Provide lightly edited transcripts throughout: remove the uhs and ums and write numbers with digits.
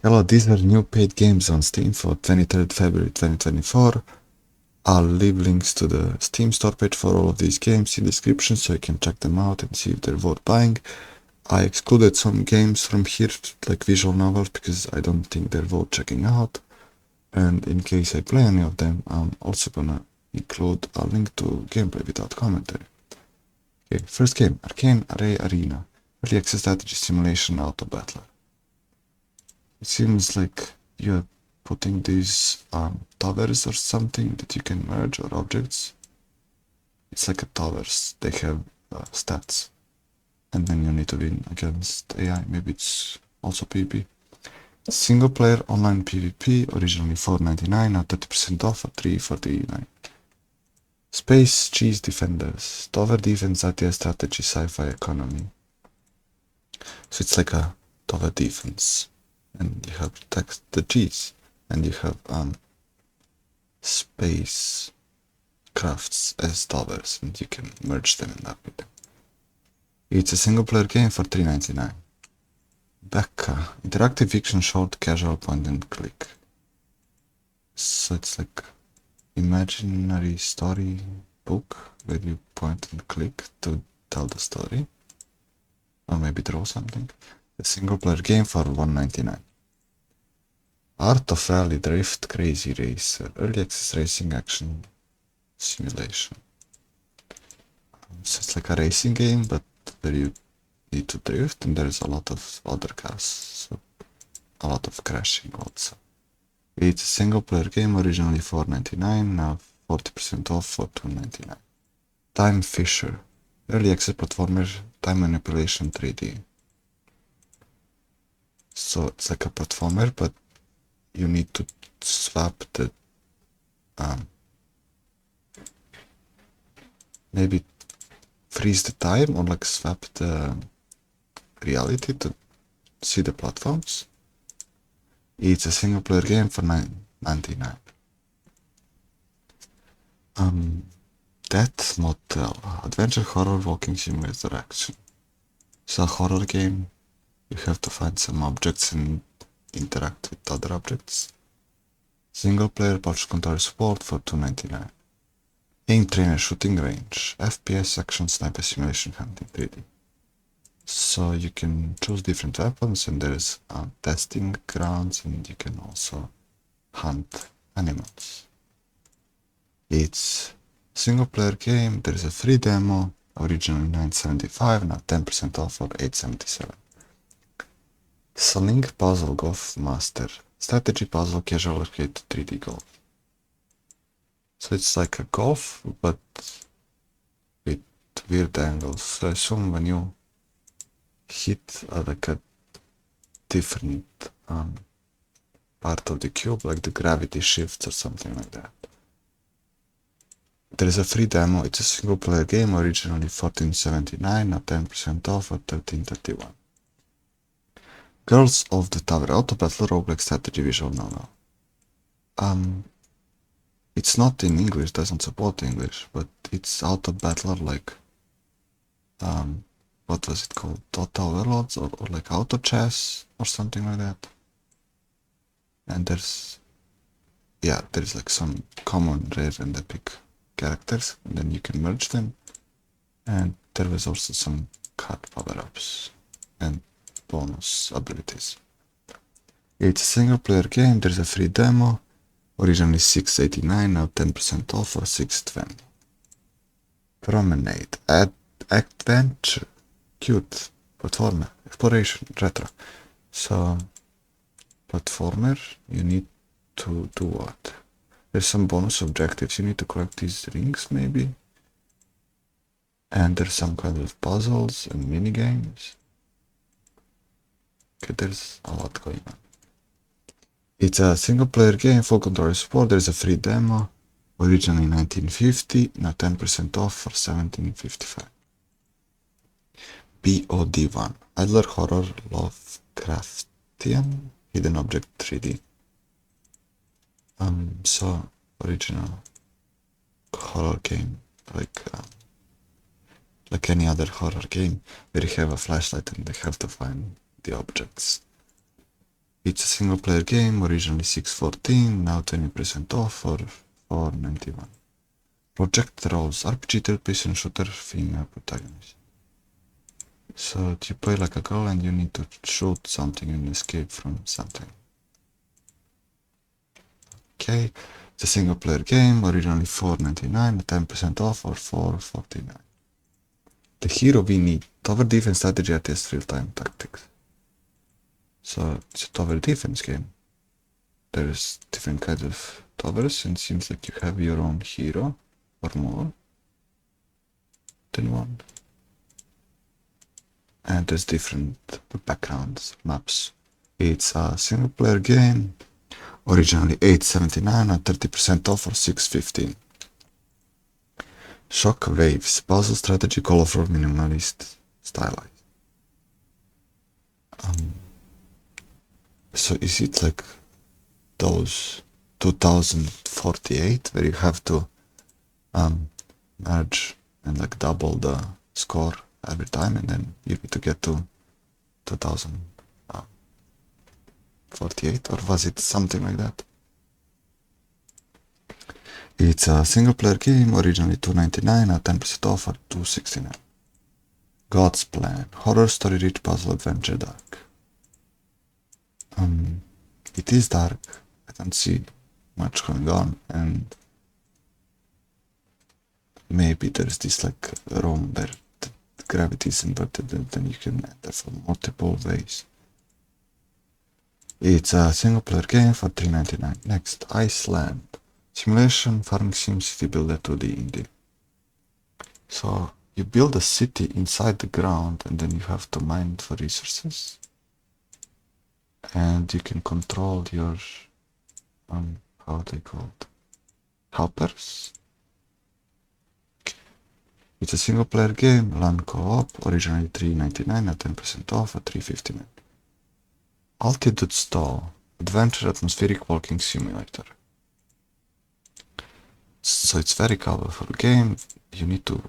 Hello, these are new paid games on Steam for 23rd February 2024. I'll leave links to the Steam store page for all of these games in the description so you can check them out and see if they're worth buying. I excluded some games from here, like visual novels, because I don't think they're worth checking out. And in case I play any of them, I'm also gonna include a link to gameplay without commentary. Okay, first game, Arcane Arena. Early access strategy simulation auto battler. It seems like you're putting these towers or something that you can merge, or objects. It's like a towers, they have stats. And then you need to win against AI, maybe it's also PvP. Single player online PvP, originally $4.99, now 30% off for $3.49. Space Cheese Defenders, tower defense, RTS strategy, sci-fi economy. So it's like a tower defense. And you have protect the cheese, and you have space crafts as towers, and you can merge them and upgrade them. It's a single player game for $3.99. Becca, interactive fiction short casual point and click. So it's like imaginary story book where you point and click to tell the story, or maybe draw something. A single player game for $1.99. Art of Rally Drift Crazy Racer, early access racing action simulation. So it's like a racing game, but where you need to drift, and there's a lot of other cars, so a lot of crashing also. It's a single player game, originally $4.99, now 40% off for $2.99. Time Fissure, early access platformer, time manipulation 3D. So it's like a platformer, but you need to swap the maybe freeze the time, or like swap the reality to see the platforms. It's a single player game for $9.99. Death Motel, adventure horror walking simulator action. It's a horror game. You have to find some objects and interact with other objects. Single player pouch controller support for $2.99. Aim trainer shooting range, FPS action sniper simulation hunting 3D. So you can choose different weapons, and there's testing grounds, and you can also hunt animals. It's single player game, there is a free demo, originally $9.75, now 10% off for $8.77. Sling Puzzle Golf Master, strategy puzzle casual arcade 3D golf. So it's like a golf, but with weird angles. So I assume when you hit like a different part of the cube, like the gravity shifts or something like that. There is a free demo, it's a single player game, originally $14.79, now 10% off for $13.31. Girls of the Tower, auto battle roguelike strategy visual novel. It's not in English, doesn't support English, but it's auto battler, like what was it called? Total Overlords, or like auto chess or something like that. And there's like some common, rare, and epic characters, and then you can merge them. And there was also some card power-ups and bonus abilities. It's a single player game, there's a free demo, originally $6.89, now 10% off for $6.20. Promenade, adventure, cute, platformer, exploration, retro. So, platformer, you need to do what? There's some bonus objectives, you need to collect these rings maybe? And there's some kind of puzzles and minigames. Okay, there's a lot going on. It's a single player game, full controller support, there's a free demo, originally $19.50, now 10% off for $17.55. BOD1, Idler Horror Lovecraftian Hidden Object 3D. So original horror game, like any other horror game, where you have a flashlight and they have to find the objects. It's a single player game, originally $6.14, now 20% off for $4.91. Project Roles, RPG third-person shooter, female protagonist. So you play like a girl and you need to shoot something and escape from something. Okay, it's a single player game, originally $4.99, 10% off or $4.49. The hero we need, tower defense strategy RTS real-time tactics. So it's a tower defense game. There's different kinds of towers and it seems like you have your own hero or more than one. And there's different backgrounds, maps. It's a single player game, originally $8.79 and 30% off for $6.15. Shockwaves, puzzle strategy, colorful, minimalist, stylized. So is it like those 2048 where you have to merge and like double the score every time and then you need to get to 2048, or was it something like that? It's a single player game, originally $2.99 at 10% off at $2.69. God's Plan, horror story rich puzzle adventure dark. It is dark, I don't see much going on, and maybe there's this like room where the gravity is inverted and then you can enter from multiple ways. It's a single player game for $3.99. Next, Iceland. Simulation, farming sim, city builder 2D indie. So you build a city inside the ground and then you have to mine for resources. And you can control your, how are they called? Helpers. It's a single player game, LAN co-op, originally $3.99 at 10% off at $3.59. Altitude Stall, adventure atmospheric walking simulator. So it's very colorful game. You need to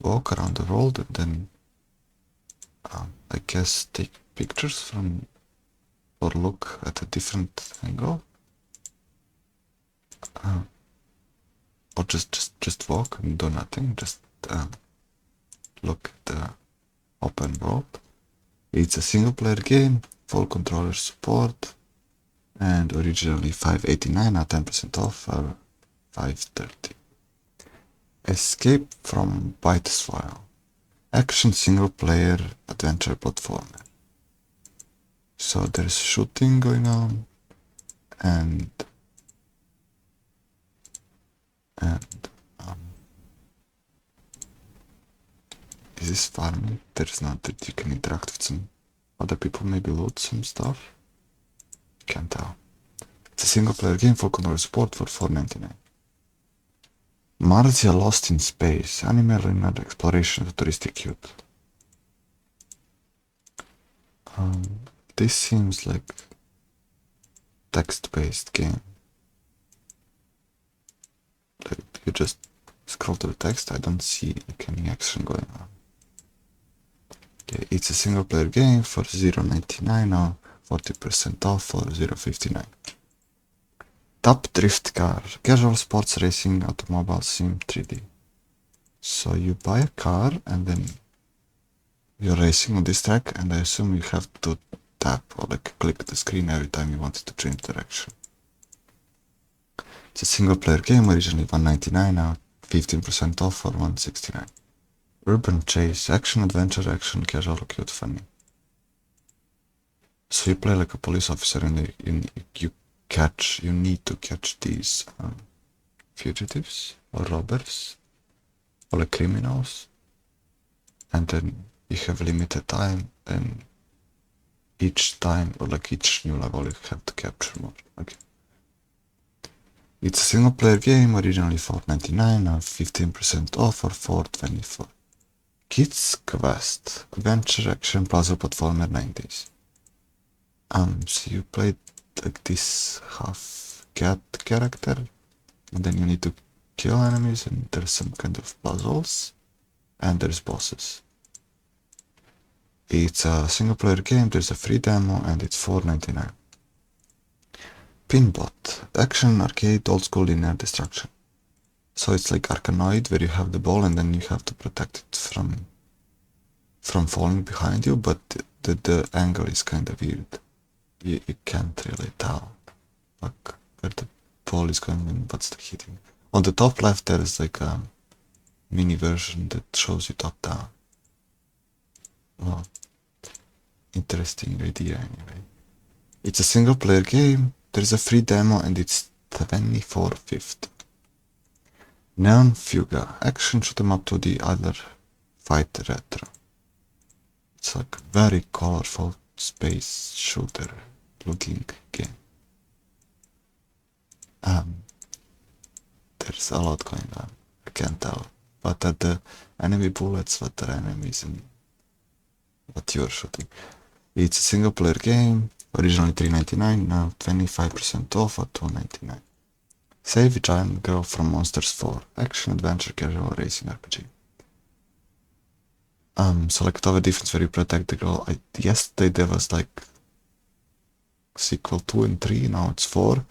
walk around the world and then I guess take pictures from or look at a different angle. Or just walk and do nothing, just look at the open world. It's a single player game, full controller support, and originally $5.89 at 10% off for $5.30. Escape from Bytesville, action single player adventure platformer. So there's shooting going on, and is this farming? There's not that you can interact with some other people, maybe loot some stuff. Can't tell. It's a single player game for controller support for $4.99. Marzia Lost in Space, animal in exploration of touristic youth. This seems like text-based game. Like you just scroll to the text, I don't see like any action going on. Okay, it's a single player game for $0.99 now, 40% off for $0.59. Top Drift Car, casual sports racing automobile sim 3D. So you buy a car and then you're racing on this track, and I assume you have to tap or like click the screen every time you want it to change direction. It's a single player game, originally $1.99 now, 15% off for $1.69. Urban Chase, action, adventure, action, casual, cute, funny. So you play like a police officer and you need to catch these fugitives or robbers or like criminals, and then you have limited time, and each time or like each new level you have to capture more. Okay. It's a single player game, originally $4.99 now 15% off for $4.24. Kitt's Quest, adventure action puzzle platformer 90s. So you played like this half cat character, and then you need to kill enemies, and there's some kind of puzzles, and there's bosses. It's a single player game, there's a free demo, and it's $4.99. Pinbot, action, arcade, old school linear destruction. So it's like Arcanoid, where you have the ball and then you have to protect it from falling behind you, but the angle is kind of weird. You can't really tell like where the ball is going and what's the hitting. On the top left there is like a mini version that shows you top down. Well, interesting idea anyway. It's a single player game, there's a free demo and it's $24.50. Neon Fuga, action shoot 'em up to the other fight retro. It's like very colorful space shooter looking game. There's a lot going on, I can't tell. What are the enemy bullets, what are enemies and what you're shooting. It's a single player game, originally $3.99, now 25% off at $2.99. Save a giant girl from Monsters 4, action, adventure, casual, racing RPG. Select other defense where you protect the girl. Yesterday there was like sequel 2 and 3, now it's 4,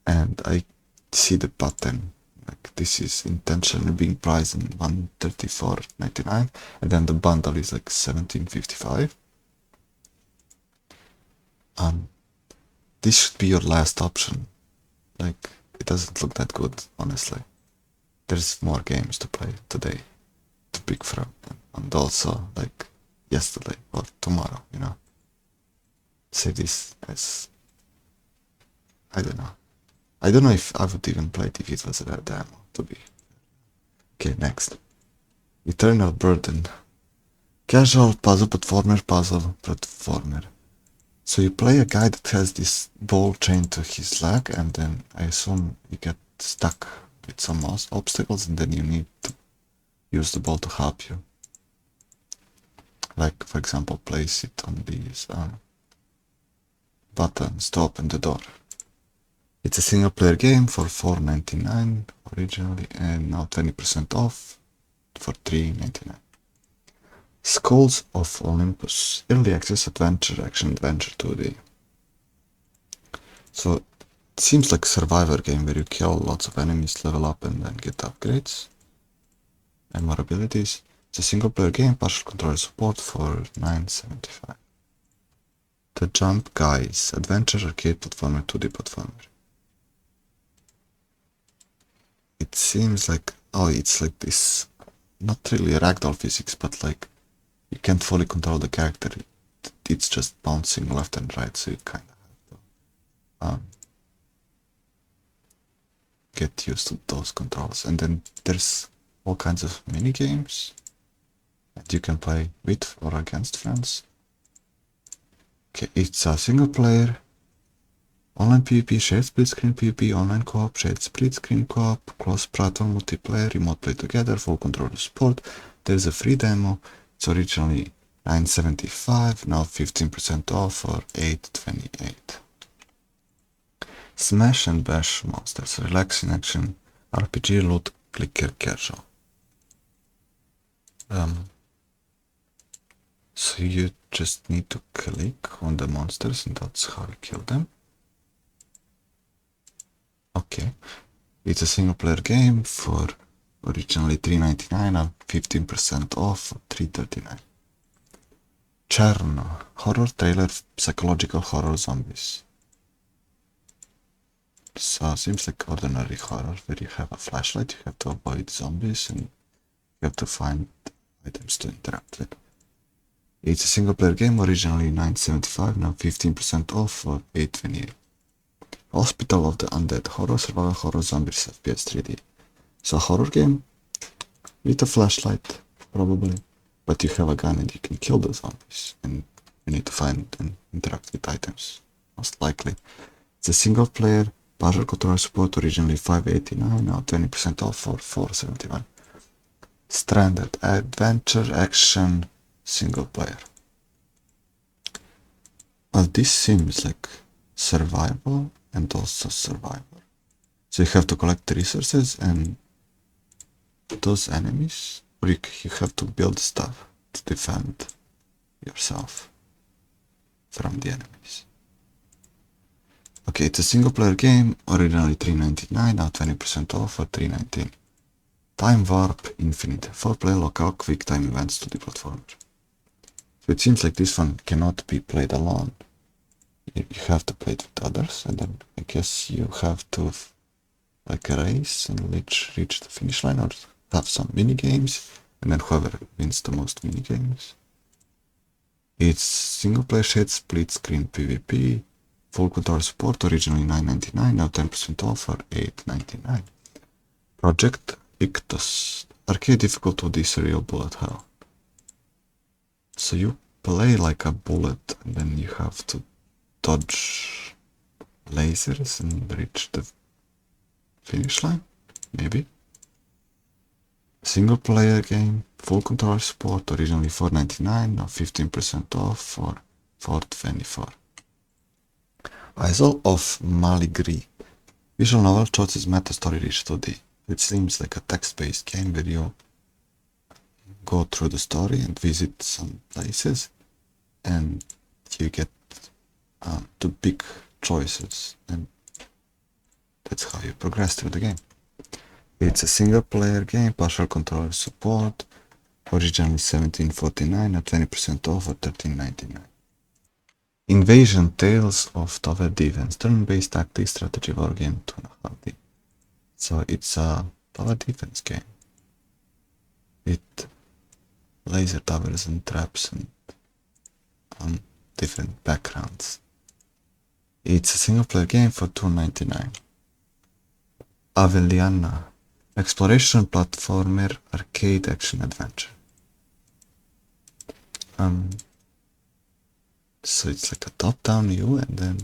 and I see the pattern. Like this is intentionally being priced in $134.99, and then the bundle is like $17.55. This should be your last option. Like, it doesn't look that good, honestly. There's more games to play today to pick from, and also like yesterday or tomorrow, you know. Say this as, I don't know. I don't know if I would even play it if it was a demo, to be. Okay, next. Eternal Burden. Casual puzzle platformer. So you play a guy that has this ball chained to his leg, and then I assume you get stuck with some obstacles, and then you need to use the ball to help you. Like, for example, place it on these buttons to open the door. It's a single player game for $4.99 originally, and now 20% off for $3.99. Skulls of Olympus, early access adventure, action adventure 2D. So it seems like a survivor game where you kill lots of enemies, level up, and then get upgrades and more abilities. It's a single player game, partial controller support for $9.75. The Jump Guys, adventure, arcade platformer, 2D platformer. It seems like, oh, it's like this, not really ragdoll physics, but like you can't fully control the character. It's just bouncing left and right, so you kind of have to get used to those controls. And then there's all kinds of mini games that you can play with or against friends. Okay, it's a single player, online PvP, shared split screen PvP, online co-op, shared split screen co-op, cross-platform multiplayer, remote play together, full controller support. There's a free demo. It's originally $9.75, now 15% off for $8.28. Smash and Bash Monsters, relaxing action, RPG, loot, clicker, casual. So you just need to click on the monsters and that's how you kill them. Okay, it's a single player game for originally $3.99, now 15% off for $3.39. CHERNO, horror trailer, psychological horror zombies. So seems like ordinary horror where you have a flashlight, you have to avoid zombies and you have to find items to interact with. It's a single player game, originally $9.75, now 15% off for $8.28. Hospital of the Undead, horror, survival horror, zombies, FPS 3D. So a horror game with a flashlight, probably, but you have a gun and you can kill the zombies, and you need to find and interact with items, most likely. It's a single player, partial controller support, originally $5.89, now 20% off for $4.71. Stranded, adventure, action, single player. Well, this seems like survival and also survivor. So you have to collect the resources and those enemies, or you have to build stuff to defend yourself from the enemies. Okay, it's a single player game, originally $3.99, now 20% off for $3.19. Time Warp Infinite, 4-player local quick time events to the platformer. So it seems like this one cannot be played alone. You have to play it with others, and then I guess you have to like a race and reach the finish line, or have some mini games, and then whoever wins the most mini games. It's single player shared split screen PvP, full controller support, originally $9.99, now 10% off for $8.99. Project Ictos, arcade difficult 2D serial bullet hell. So you play like a bullet, and then you have to dodge lasers and reach the finish line, maybe. Single player game, full controller support, originally $4.99, now 15% off for $4.24. Isle of Maligree, visual novel chooses meta story rich 2D. It seems like a text-based game where you go through the story and visit some places, and you get to pick choices, and that's how you progress through the game. It's a single player game, partial controller support, originally $17.49 at 20% off at $13.99. Invasion Tales of Tower Defense, turn-based tactics strategy war game 2.5D. So it's a tower defense game with laser towers and traps and different backgrounds. It's a single player game for $2.99. Aveliana, exploration platformer arcade action adventure. So it's like a top-down view, and then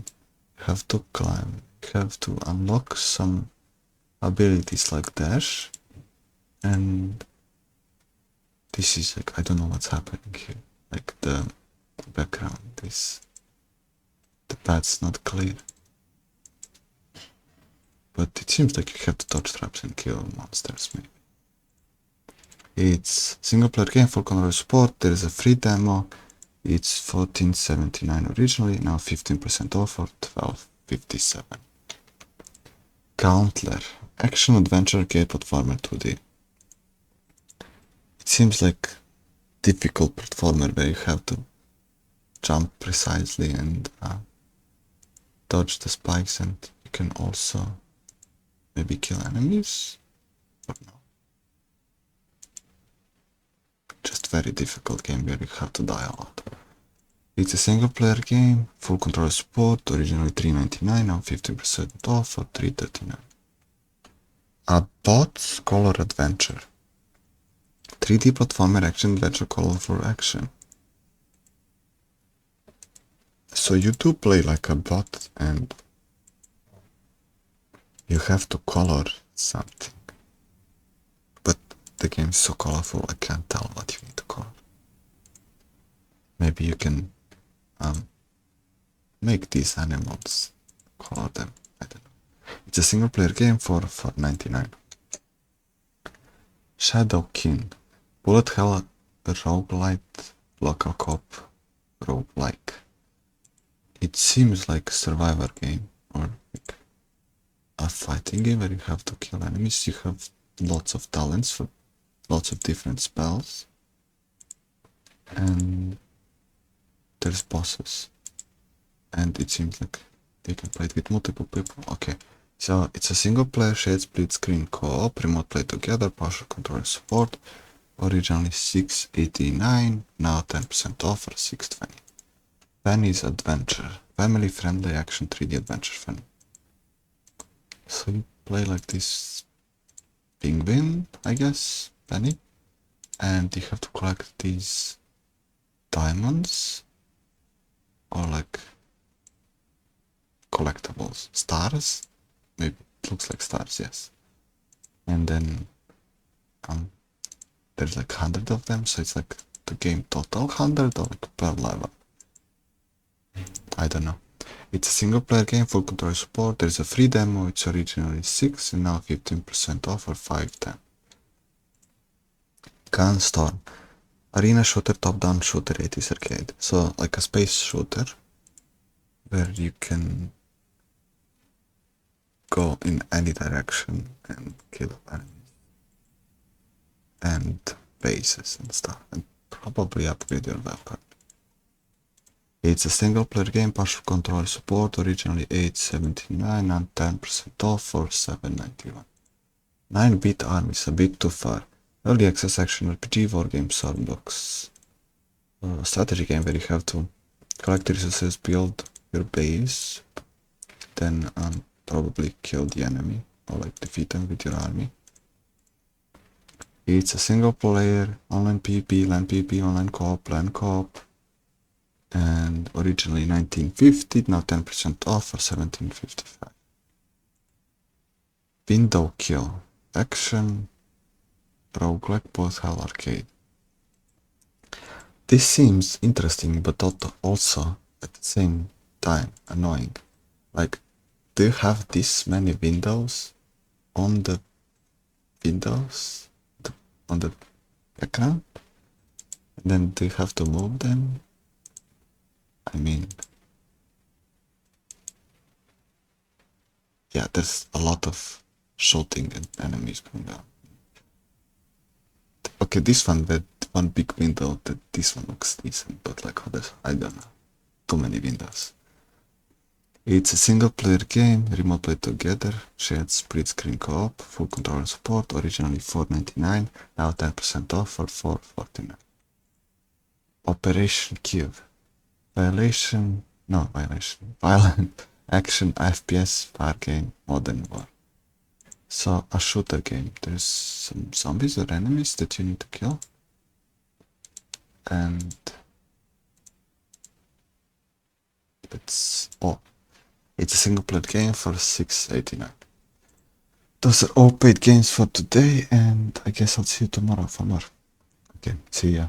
you have to climb. You have to unlock some abilities like dash, and this is like, I don't know what's happening here. Like the background is, the path's not clear. But it seems like you have to dodge traps and kill monsters, maybe. It's single player game, full controller support. There is a free demo. It's $14.79 originally, now 15% off for $12.57. Gauntler, action adventure arcade platformer 2D. It seems like difficult platformer where you have to jump precisely and dodge the spikes, and you can also maybe kill enemies, or no. Just very difficult game where you have to die a lot. It's a single player game, full controller support, originally $3.99, now 15% off for $3.39. A Bot's Color Adventure, 3D platformer action adventure colorful action. So you do play like a bot, and you have to color something. But the game is so colorful, I can't tell what you need to color. Maybe you can make these animals, color them, I don't know. It's a single player game for $4.99. Shadowkin, bullet hell roguelite local cop roguelike. It seems like a survivor game, or like a fighting game where you have to kill enemies. You have lots of talents for lots of different spells, and there's bosses, and it seems like they can play it with multiple people. Okay, so it's a single player shared split screen co-op, remote play together, partial controller support, originally $6.89, now 10% off for $6.20. Penni's Adventure, family friendly action 3D adventure fun. So you play like this penguin, I guess, Penni, and you have to collect these diamonds, or like collectibles, stars, maybe it looks like stars, yes. And then there's like 100 of them, so it's like the game total 100 or like per level. I don't know. It's a single player game, full controller support. There's a free demo, it's originally $6 and now 15% off for $5.10. Gunstorm, arena shooter, top-down shooter, 80s arcade. So like a space shooter where you can go in any direction and kill enemies and bases and stuff, and probably upgrade your weapon. It's a single player game, partial control support, originally $8.79 and 10% off for $7.91. 9-bit Armies, a bit too far. Early access action RPG, war game, sandbox. Strategy game where you have to collect resources, build your base, then probably kill the enemy or like defeat them with your army. It's a single player, online PvP, LAN PvP, online co-op, LAN co-op, and originally 1950, now 10% off for 17.55. Windowkill, action, roguelike, both have arcade. This seems interesting, but also at the same time annoying. Like, do you have this many windows on the windows on the background? And then do you have to move them? I mean, yeah, there's a lot of shooting and enemies going on. Okay, this one with one big window, this one looks decent, but like others, I don't know. Too many windows. It's a single player game, remote play together, shared split screen co-op, full controller support, originally $4.99, now 10% off for $4.49. Operation Kyiv. Violent action FPS Arcane modern war. So a shooter game. There's some zombies or enemies that you need to kill. And it's a single player game for $6.89. Those are all paid games for today, and I guess I'll see you tomorrow for more. Okay, see ya.